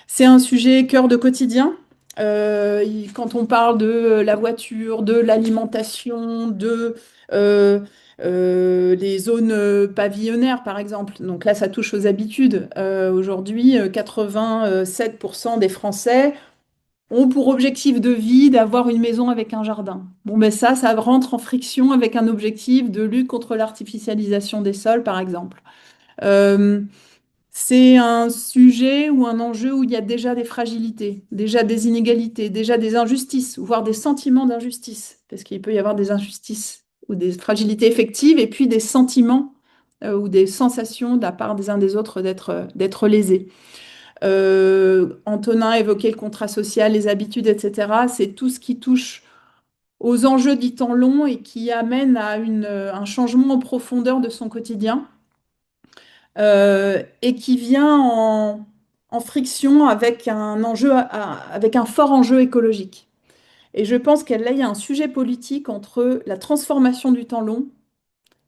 C'est un sujet cœur de quotidien. Quand on parle de la voiture, de l'alimentation, de les zones pavillonnaires, par exemple. Donc là, ça touche aux habitudes. Aujourd'hui, 87% des Français ont pour objectif de vie d'avoir une maison avec un jardin. Bon, ben ça rentre en friction avec un objectif de lutte contre l'artificialisation des sols, par exemple. Euh, c'est un sujet ou un enjeu où il y a déjà des fragilités, déjà des inégalités, déjà des injustices, voire des sentiments d'injustice, parce qu'il peut y avoir des injustices ou des fragilités effectives, et puis des sentiments ou des sensations de la part des uns des autres d'être lésés. Antonin évoquait le contrat social, les habitudes, etc. C'est tout ce qui touche aux enjeux du temps long et qui amène à un changement en profondeur de son quotidien et qui vient en friction avec un enjeu, avec un fort enjeu écologique. Et je pense qu'il y a un sujet politique entre la transformation du temps long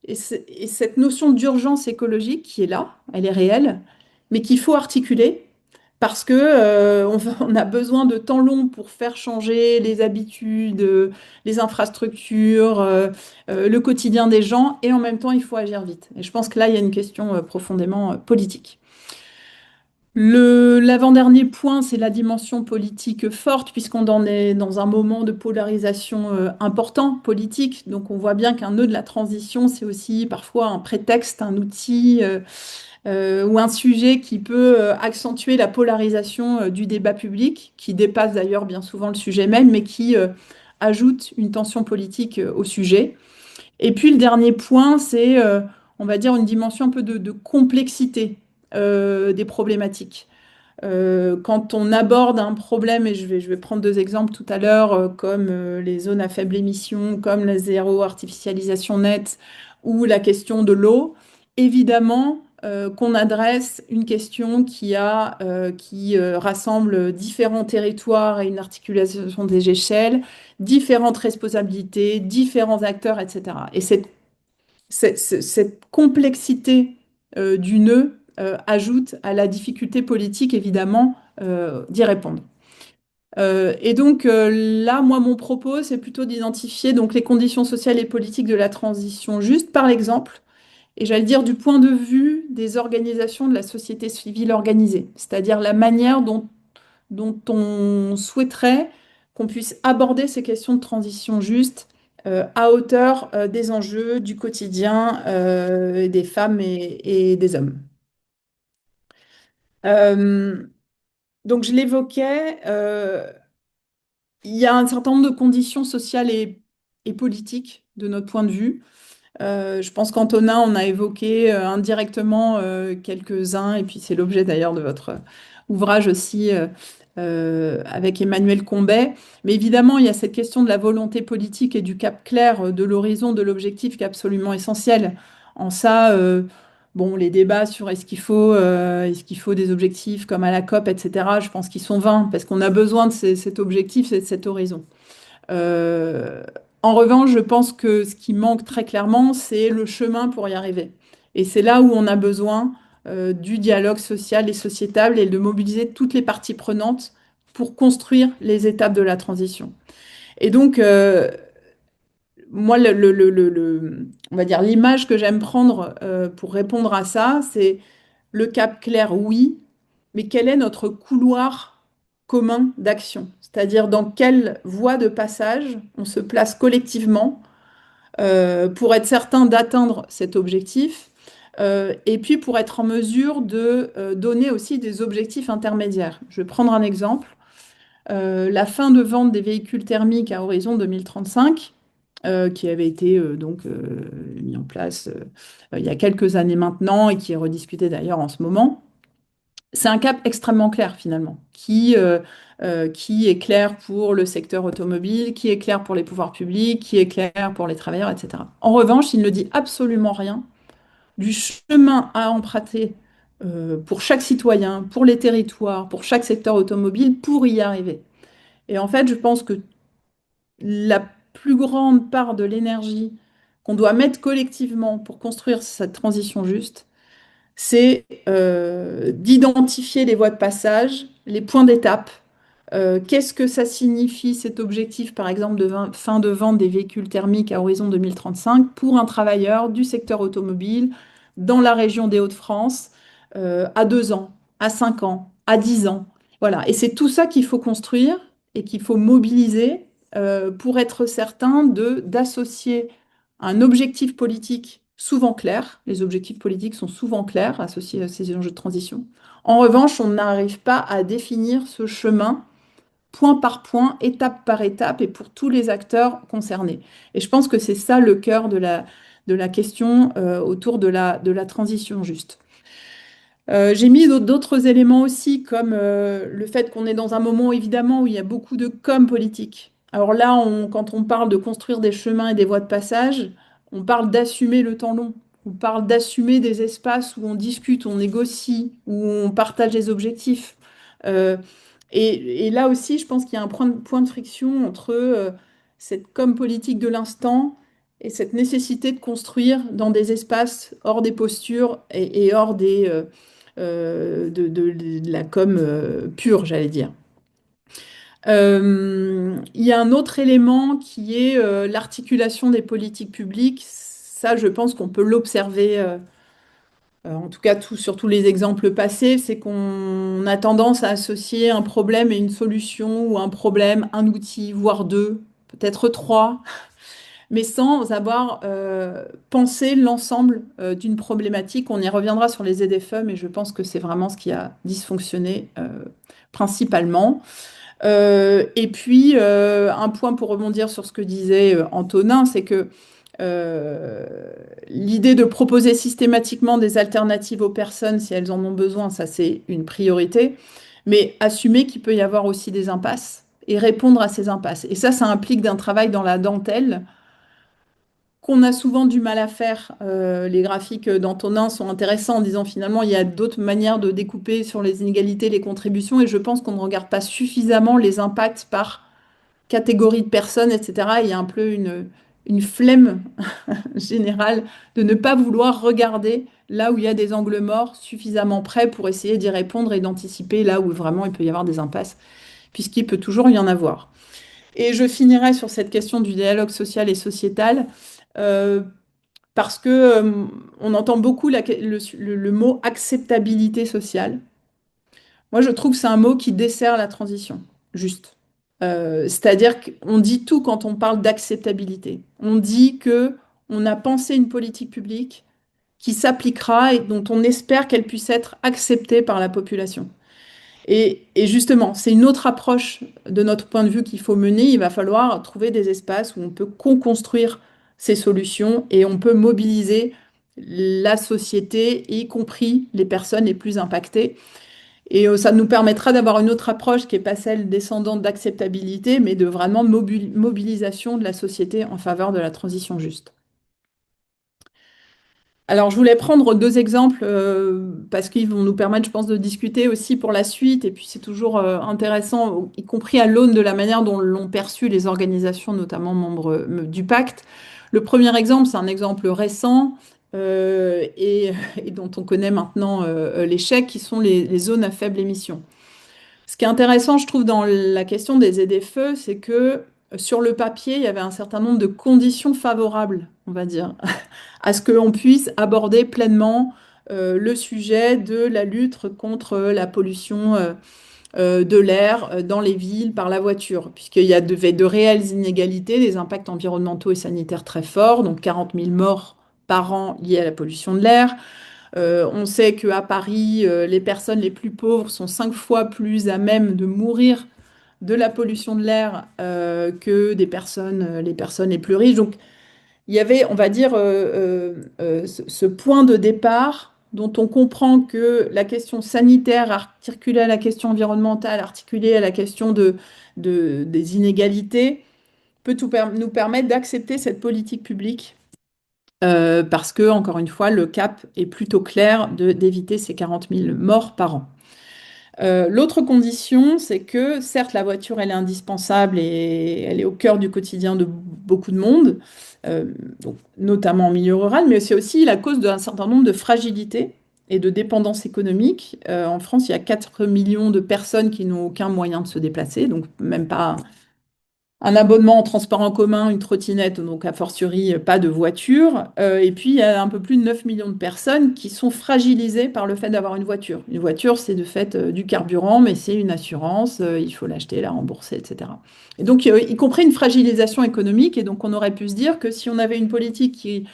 et cette notion d'urgence écologique qui est là, elle est réelle, mais qu'il faut articuler parce que on a besoin de temps long pour faire changer les habitudes, les infrastructures, le quotidien des gens, et en même temps, il faut agir vite. Et je pense que là, il y a une question profondément politique. L'avant-dernier point, c'est la dimension politique forte, puisqu'on en est dans un moment de polarisation important, politique. Donc on voit bien qu'un nœud de la transition, c'est aussi parfois un prétexte, un outil ou un sujet qui peut accentuer la polarisation du débat public, qui dépasse d'ailleurs bien souvent le sujet même, mais qui ajoute une tension politique au sujet. Et puis le dernier point, c'est, on va dire, une dimension un peu de complexité des problématiques. Quand on aborde un problème, et je vais prendre deux exemples tout à l'heure, comme les zones à faible émission, comme la zéro artificialisation nette ou la question de l'eau, évidemment qu'on adresse une question qui rassemble différents territoires et une articulation des échelles, différentes responsabilités, différents acteurs, etc. Et cette complexité du nœud ajoute à la difficulté politique, évidemment, d'y répondre. Et donc là, moi, mon propos, c'est plutôt d'identifier donc les conditions sociales et politiques de la transition juste par l'exemple, et j'allais dire du point de vue des organisations de la société civile organisée, c'est-à-dire la manière dont on souhaiterait qu'on puisse aborder ces questions de transition juste à hauteur des enjeux du quotidien des femmes et des hommes. Euh, donc je l'évoquais, il y a un certain nombre de conditions sociales et politiques de notre point de vue. Je pense qu'Antonin en a évoqué indirectement quelques-uns, et puis c'est l'objet d'ailleurs de votre ouvrage aussi avec Emmanuel Combet. Mais évidemment, il y a cette question de la volonté politique et du cap clair de l'horizon, de l'objectif qui est absolument essentiel. En ça, bon, les débats sur est-ce qu'il faut des objectifs comme à la COP, etc., je pense qu'ils sont vains, parce qu'on a besoin de cet objectif et de cet horizon. Euh, En revanche, je pense que ce qui manque très clairement, c'est le chemin pour y arriver. Et c'est là où on a besoin du dialogue social et sociétal et de mobiliser toutes les parties prenantes pour construire les étapes de la transition. Et donc, moi, on va dire l'image que j'aime prendre pour répondre à ça, c'est le cap clair, oui, mais quel est notre couloir commun d'action? C'est-à-dire dans quelle voie de passage on se place collectivement pour être certain d'atteindre cet objectif et puis pour être en mesure de donner aussi des objectifs intermédiaires. Je vais prendre un exemple. La fin de vente des véhicules thermiques à horizon 2035, qui avait été mis en place il y a quelques années maintenant et qui est rediscuté d'ailleurs en ce moment. C'est un cap extrêmement clair finalement, qui est clair pour le secteur automobile, qui est clair pour les pouvoirs publics, qui est clair pour les travailleurs, etc. En revanche, il ne dit absolument rien du chemin à emprunter pour chaque citoyen, pour les territoires, pour chaque secteur automobile, pour y arriver. Et en fait, je pense que la plus grande part de l'énergie qu'on doit mettre collectivement pour construire cette transition juste, c'est d'identifier les voies de passage, les points d'étape. Qu'est-ce que ça signifie cet objectif, par exemple, fin de vente des véhicules thermiques à horizon 2035 pour un travailleur du secteur automobile dans la région des Hauts-de-France à 2 ans, à 5 ans, à 10 ans. Voilà. Et c'est tout ça qu'il faut construire et qu'il faut mobiliser pour être certain d'associer un objectif politique souvent clair. Les objectifs politiques sont souvent clairs associés à ces enjeux de transition. En revanche, on n'arrive pas à définir ce chemin point par point, étape par étape et pour tous les acteurs concernés. Et je pense que c'est ça le cœur de la question autour de la transition juste. J'ai mis d'autres éléments aussi, comme le fait qu'on est dans un moment évidemment où il y a beaucoup de com politique. Alors là, quand on parle de construire des chemins et des voies de passage, on parle d'assumer le temps long. On parle d'assumer des espaces où on discute, on négocie, où on partage les objectifs. Euh, et là aussi, je pense qu'il y a un point de friction entre cette com politique de l'instant et cette nécessité de construire dans des espaces hors des postures et hors de la com pure, j'allais dire. Il y a un autre élément qui est l'articulation des politiques publiques. Ça, je pense qu'on peut l'observer, en tout cas sur tous les exemples passés, c'est qu'on a tendance à associer un problème et une solution, ou un problème, un outil, voire deux, peut-être trois, mais sans avoir pensé l'ensemble d'une problématique. On y reviendra sur les ZFE, mais je pense que c'est vraiment ce qui a dysfonctionné principalement. Et puis, un point pour rebondir sur ce que disait Antonin, c'est que euh, l'idée de proposer systématiquement des alternatives aux personnes si elles en ont besoin, ça c'est une priorité, mais assumer qu'il peut y avoir aussi des impasses et répondre à ces impasses. Et ça implique d'un travail dans la dentelle qu'on a souvent du mal à faire. Les graphiques d'Antonin sont intéressants en disant finalement il y a d'autres manières de découper sur les inégalités, les contributions, et je pense qu'on ne regarde pas suffisamment les impacts par catégorie de personnes, etc. Il y a un peu une flemme générale de ne pas vouloir regarder là où il y a des angles morts suffisamment près pour essayer d'y répondre et d'anticiper là où vraiment il peut y avoir des impasses, puisqu'il peut toujours y en avoir. Et je finirai sur cette question du dialogue social et sociétal. Euh, Parce que on entend beaucoup le mot acceptabilité sociale. Moi, je trouve que c'est un mot qui dessert la transition, juste. C'est-à-dire qu'on dit tout quand on parle d'acceptabilité. On dit que on a pensé une politique publique qui s'appliquera et dont on espère qu'elle puisse être acceptée par la population. Et justement, c'est une autre approche de notre point de vue qu'il faut mener. Il va falloir trouver des espaces où on peut co-construire ces solutions et on peut mobiliser la société, y compris les personnes les plus impactées. Et ça nous permettra d'avoir une autre approche qui n'est pas celle descendante d'acceptabilité, mais de vraiment mobilisation de la société en faveur de la transition juste. Alors, je voulais prendre deux exemples parce qu'ils vont nous permettre, je pense, de discuter aussi pour la suite. Et puis, c'est toujours intéressant, y compris à l'aune de la manière dont l'ont perçu les organisations, notamment membres du pacte. Le premier exemple, c'est un exemple récent et dont on connaît maintenant l'échec, qui sont les zones à faible émission. Ce qui est intéressant, je trouve, dans la question des ZFE, c'est que sur le papier, il y avait un certain nombre de conditions favorables, on va dire, à ce qu'on puisse aborder pleinement le sujet de la lutte contre la pollution de l'air dans les villes par la voiture, puisqu'il y a de réelles inégalités, des impacts environnementaux et sanitaires très forts, donc 40 000 morts par an liés à la pollution de l'air. On sait qu'à Paris, les personnes les plus pauvres sont 5 fois plus à même de mourir de la pollution de l'air que les personnes les plus riches. Donc, il y avait, on va dire, ce point de départ dont on comprend que la question sanitaire articulée à la question environnementale, articulée à la question des inégalités, peut nous permettre d'accepter cette politique publique parce que, encore une fois, le cap est plutôt clair d'éviter ces 40 000 morts par an. L'autre condition, c'est que certes, la voiture, elle est indispensable et elle est au cœur du quotidien de beaucoup de monde, donc, notamment en milieu rural, mais c'est aussi la cause d'un certain nombre de fragilités et de dépendances économiques. En France, il y a 4 millions de personnes qui n'ont aucun moyen de se déplacer, donc même pas un abonnement en transport en commun, une trottinette, donc a fortiori pas de voiture. Et puis il y a un peu plus de 9 millions de personnes qui sont fragilisées par le fait d'avoir une voiture. Une voiture, c'est de fait du carburant, mais c'est une assurance, il faut l'acheter, la rembourser, etc. Et donc, y compris une fragilisation économique. Et donc, on aurait pu se dire que si on avait une politique qui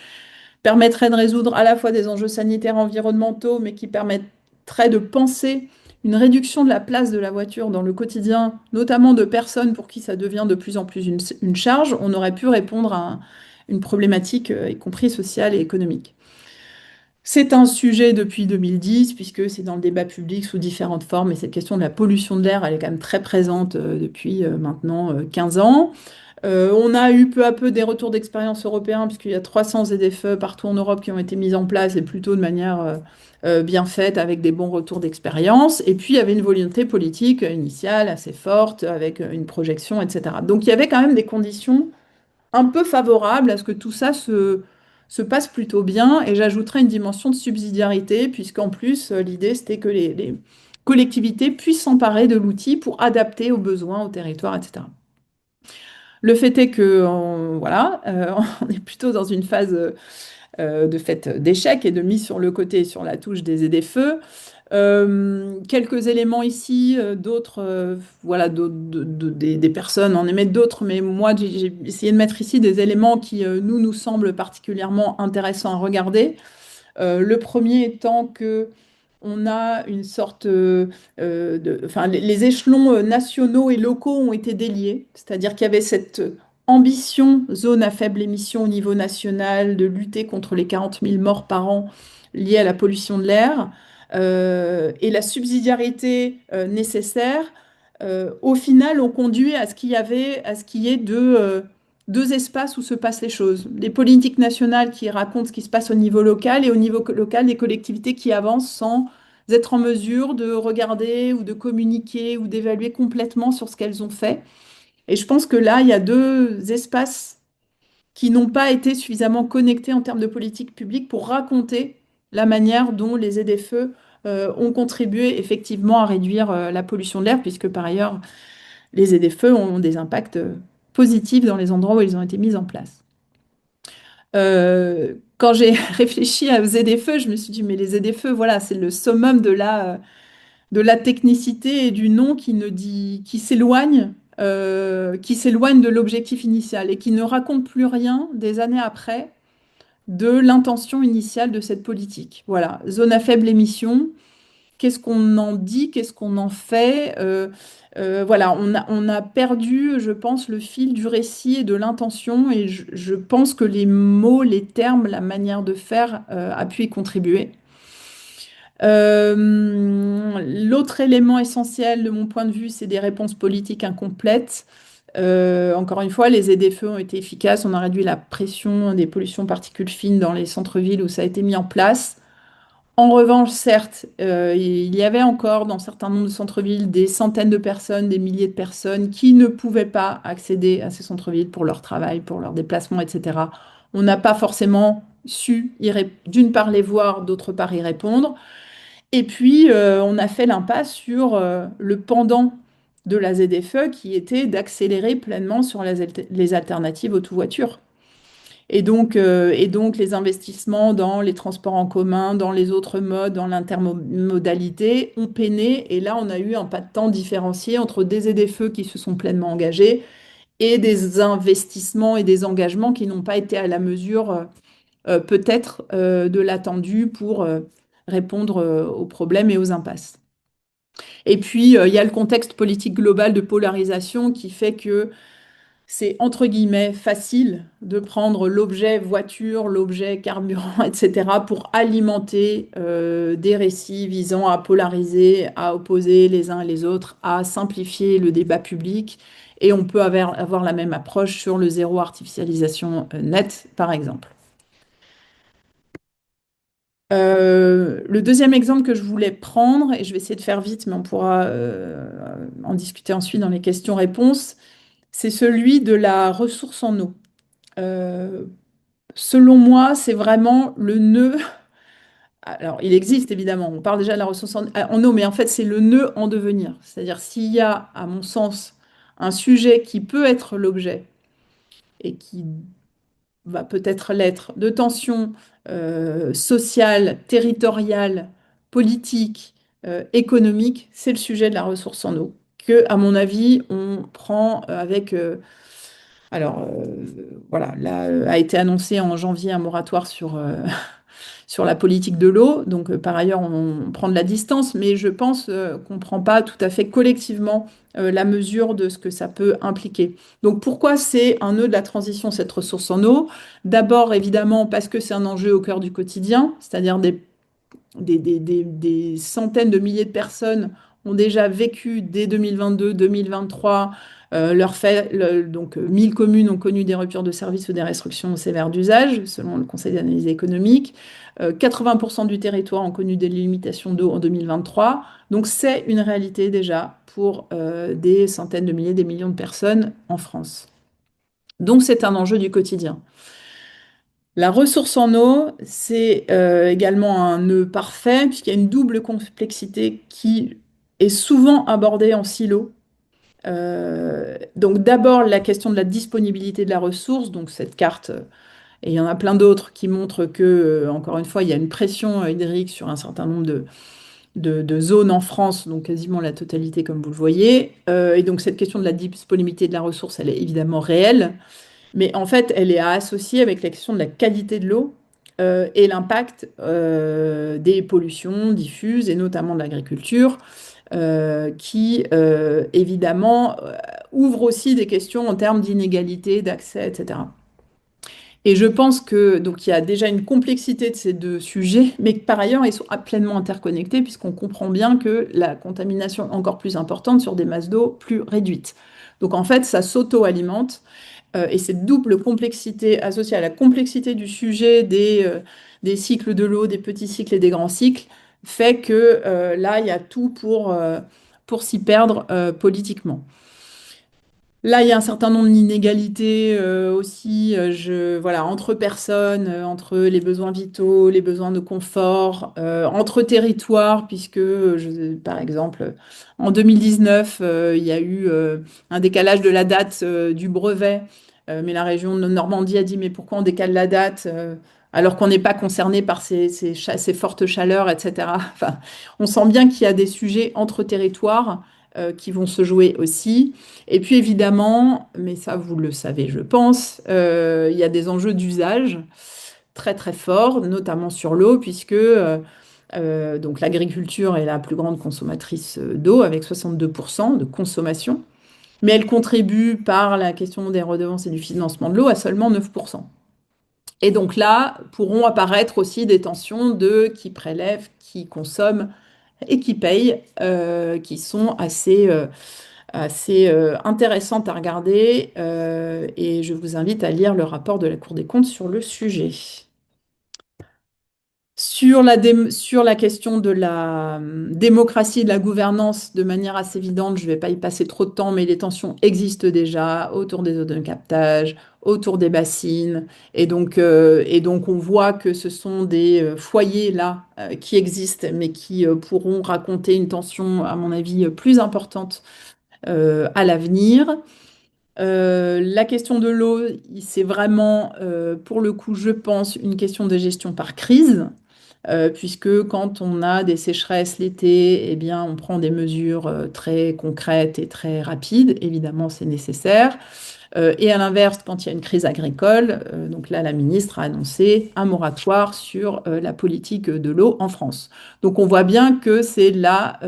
permettrait de résoudre à la fois des enjeux sanitaires, environnementaux, mais qui permettrait de penser une réduction de la place de la voiture dans le quotidien, notamment de personnes pour qui ça devient de plus en plus une charge, on aurait pu répondre à une problématique, y compris sociale et économique. C'est un sujet depuis 2010, puisque c'est dans le débat public sous différentes formes, et cette question de la pollution de l'air, elle est quand même très présente depuis maintenant 15 ans. On a eu peu à peu des retours d'expérience européens, puisqu'il y a 300 ZFE partout en Europe qui ont été mis en place, et plutôt de manière bien faite, avec des bons retours d'expérience. Et puis, il y avait une volonté politique initiale assez forte, avec une projection, etc. Donc, il y avait quand même des conditions un peu favorables à ce que tout ça se passe plutôt bien. Et j'ajouterais une dimension de subsidiarité, puisqu'en plus, l'idée, c'était que les collectivités puissent s'emparer de l'outil pour adapter aux besoins, aux territoires, etc. Le fait est que, voilà, on est plutôt dans une phase de fait d'échec et de mise sur le côté, sur la touche des ZFE. Quelques éléments ici, d'autres, voilà, des personnes en émettent d'autres, mais moi j'ai essayé de mettre ici des éléments qui nous semblent particulièrement intéressants à regarder. Le premier étant que on a une sorte enfin, les échelons nationaux et locaux ont été déliés, c'est-à-dire qu'il y avait cette ambition zone à faible émission au niveau national de lutter contre les 40 000 morts par an liées à la pollution de l'air et la subsidiarité nécessaire. Au final, ont conduit à ce qu'il y ait deux espaces où se passent les choses. Des politiques nationales qui racontent ce qui se passe au niveau local et au niveau local des collectivités qui avancent sans être en mesure de regarder ou de communiquer ou d'évaluer complètement sur ce qu'elles ont fait. Et je pense que là, il y a deux espaces qui n'ont pas été suffisamment connectés en termes de politique publique pour raconter la manière dont les ZFE ont contribué effectivement à réduire la pollution de l'air, puisque par ailleurs, les ZFE ont des impacts positifs dans les endroits où ils ont été mis en place. Quand j'ai réfléchi à ZFE, je me suis dit, mais les ZFE, voilà, c'est le summum de la technicité et du nom qui s'éloigne de l'objectif initial et qui ne raconte plus rien des années après de l'intention initiale de cette politique. Voilà, zone à faible émission. Qu'est-ce qu'on en dit? Qu'est-ce qu'on en fait? Voilà, on a perdu, je pense, le fil du récit et de l'intention, et je pense que les mots, les termes, la manière de faire a pu y contribuer. L'autre élément essentiel de mon point de vue, c'est des réponses politiques incomplètes. Encore une fois, les ZFE ont été efficaces. On a réduit la pression des pollutions particules fines dans les centres-villes où ça a été mis en place. En revanche, certes, il y avait encore dans certains nombres de centres-villes des centaines de personnes, des milliers de personnes qui ne pouvaient pas accéder à ces centres-villes pour leur travail, pour leurs déplacements, etc. On n'a pas forcément su, d'une part, les voir, d'autre part, y répondre. Et puis, on a fait l'impasse sur le pendant de la ZFE qui était d'accélérer pleinement sur les alternatives aux tout-voitures. Et donc, les investissements dans les transports en commun, dans les autres modes, dans l'intermodalité ont peiné. Et là, on a eu un pas de temps différencié entre des ZFE qui se sont pleinement engagés et des investissements et des engagements qui n'ont pas été à la mesure peut-être de l'attendu pour répondre aux problèmes et aux impasses. Et puis, il y a le contexte politique global de polarisation qui fait que c'est entre guillemets facile de prendre l'objet voiture, l'objet carburant, etc. pour alimenter des récits visant à polariser, à opposer les uns et les autres, à simplifier le débat public. Et on peut avoir la même approche sur le zéro artificialisation net, par exemple. Le deuxième exemple que je voulais prendre, et je vais essayer de faire vite, mais on pourra en discuter ensuite dans les questions-réponses, c'est celui de la ressource en eau. Euh, Selon moi, c'est vraiment le nœud. Alors, il existe évidemment, on parle déjà de la ressource en eau, mais en fait, c'est le nœud en devenir. C'est-à-dire, s'il y a, à mon sens, un sujet qui peut être l'objet et qui va peut-être l'être de tensions sociales, territoriales, politiques, économiques, c'est le sujet de la ressource en eau, que, à mon avis, on prend avec alors, voilà, là a été annoncé en janvier un moratoire sur, sur la politique de l'eau. Donc, par ailleurs, on prend de la distance, mais je pense qu'on ne prend pas tout à fait collectivement la mesure de ce que ça peut impliquer. Donc, pourquoi c'est un nœud de la transition, cette ressource en eau? D'abord, évidemment, parce que c'est un enjeu au cœur du quotidien, c'est-à-dire des centaines de milliers de personnes ont déjà vécu dès 2022-2023 donc 1000 communes ont connu des ruptures de service ou des restrictions sévères d'usage, selon le Conseil d'analyse économique. 80% du territoire ont connu des limitations d'eau en 2023. Donc c'est une réalité déjà pour des centaines de milliers, des millions de personnes en France. Donc c'est un enjeu du quotidien. La ressource en eau, c'est également un nœud parfait, puisqu'il y a une double complexité qui est souvent abordée en silo. Donc d'abord la question de la disponibilité de la ressource, donc cette carte, et il y en a plein d'autres qui montrent que, encore une fois, il y a une pression hydrique sur un certain nombre de zones en France, donc quasiment la totalité comme vous le voyez. Et donc cette question de la disponibilité de la ressource, elle est évidemment réelle. Mais en fait, elle est à associer avec la question de la qualité de l'eau et l'impact des pollutions diffuses, et notamment de l'agriculture, qui évidemment ouvre aussi des questions en termes d'inégalité, d'accès, etc. Et je pense que donc il y a déjà une complexité de ces deux sujets, mais que par ailleurs ils sont pleinement interconnectés puisqu'on comprend bien que la contamination est encore plus importante sur des masses d'eau plus réduites. Donc en fait, ça s'auto-alimente. Et cette double complexité associée à la complexité du sujet des cycles de l'eau, des petits cycles et des grands cycles, fait que là, il y a tout pour s'y perdre politiquement. Là, il y a un certain nombre d'inégalités aussi, voilà, entre personnes, entre les besoins vitaux, les besoins de confort, entre territoires, puisque, par exemple, en 2019, il y a eu un décalage de la date du brevet, mais la région de Normandie a dit, mais pourquoi on décale la date alors qu'on n'est pas concerné par ces fortes chaleurs, etc. Enfin, on sent bien qu'il y a des sujets entre territoires qui vont se jouer aussi. Et puis évidemment, mais ça vous le savez, je pense, il y a des enjeux d'usage très très forts, notamment sur l'eau, puisque donc l'agriculture est la plus grande consommatrice d'eau, avec 62% de consommation, mais elle contribue par la question des redevances et du financement de l'eau à seulement 9%. Et donc là, pourront apparaître aussi des tensions de qui prélève, qui consomme et qui paye, qui sont assez intéressante à regarder et je vous invite à lire le rapport de la Cour des comptes sur le sujet. Sur la question de la démocratie et de la gouvernance, de manière assez évidente, je ne vais pas y passer trop de temps, mais les tensions existent déjà autour des zones de captage, autour des bassines, et donc on voit que ce sont des foyers là qui existent, mais qui pourront raconter une tension, à mon avis, plus importante à l'avenir. La question de l'eau, c'est vraiment, pour le coup, je pense, une question de gestion par crise, puisque quand on a des sécheresses l'été, eh bien, on prend des mesures très concrètes et très rapides. Évidemment, c'est nécessaire. Et à l'inverse, quand il y a une crise agricole, donc là, la ministre a annoncé un moratoire sur la politique de l'eau en France. Donc, on voit bien que c'est la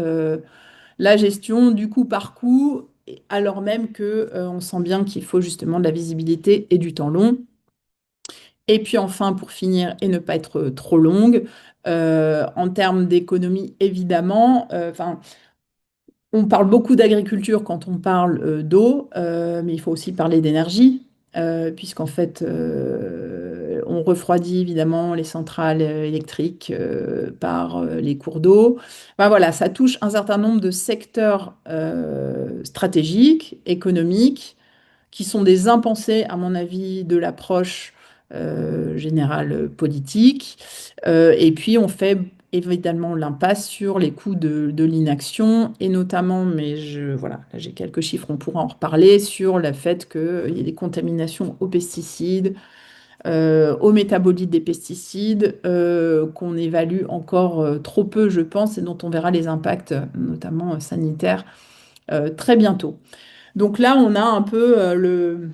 gestion du coup par coup, alors même que on sent bien qu'il faut justement de la visibilité et du temps long. Et puis enfin, pour finir et ne pas être trop longue, en termes d'économie, évidemment, on parle beaucoup d'agriculture quand on parle d'eau, mais il faut aussi parler d'énergie, puisqu'en fait, on refroidit évidemment les centrales électriques par les cours d'eau. Ben voilà, ça touche un certain nombre de secteurs stratégiques, économiques, qui sont des impensés, à mon avis, de l'approche générale politique. Et puis, on fait évidemment l'impasse sur les coûts de l'inaction, et notamment, mais voilà, là j'ai quelques chiffres, on pourra en reparler, sur le fait qu'il y ait des contaminations aux pesticides, aux métabolites des pesticides, qu'on évalue encore trop peu, je pense, et dont on verra les impacts, notamment sanitaires, très bientôt. Donc là, on a un peu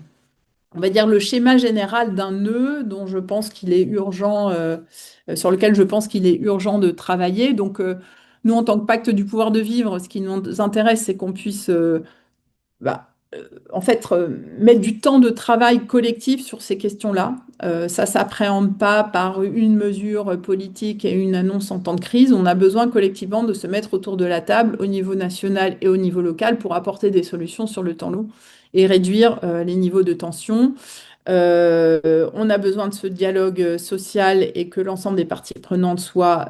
on va dire le schéma général d'un nœud dont je pense qu'il est urgent, sur lequel je pense qu'il est urgent de travailler. Donc, nous, en tant que pacte du pouvoir de vivre, ce qui nous intéresse, c'est qu'on puisse, bah, en fait, mettre du temps de travail collectif sur ces questions-là. Ça s'appréhende pas par une mesure politique et une annonce en temps de crise. On a besoin collectivement de se mettre autour de la table au niveau national et au niveau local pour apporter des solutions sur le temps long et réduire les niveaux de tension. On a besoin de ce dialogue social et que l'ensemble des parties prenantes soient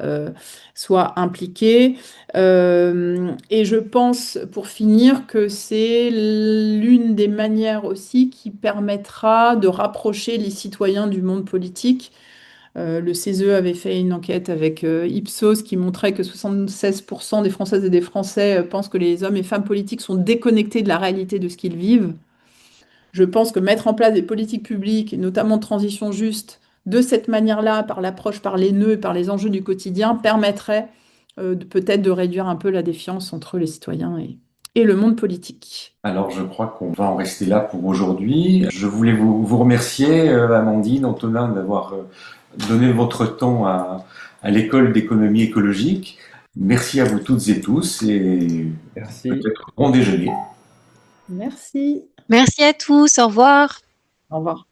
impliquées. Et je pense, pour finir, que c'est l'une des manières aussi qui permettra de rapprocher les citoyens du monde politique. Le CESE avait fait une enquête avec Ipsos qui montrait que 76% des Françaises et des Français pensent que les hommes et femmes politiques sont déconnectés de la réalité de ce qu'ils vivent. Je pense que mettre en place des politiques publiques, et notamment de transition juste, de cette manière-là, par l'approche, par les nœuds et par les enjeux du quotidien, permettrait peut-être de réduire un peu la défiance entre les citoyens et le monde politique. Alors, je crois qu'on va en rester là pour aujourd'hui. Je voulais vous remercier, Amandine, Antonin, d'avoir donné votre temps à l'école d'économie écologique. Merci à vous toutes et tous et Merci. peut-être bon déjeuner. Merci. Merci à tous, au revoir. Au revoir.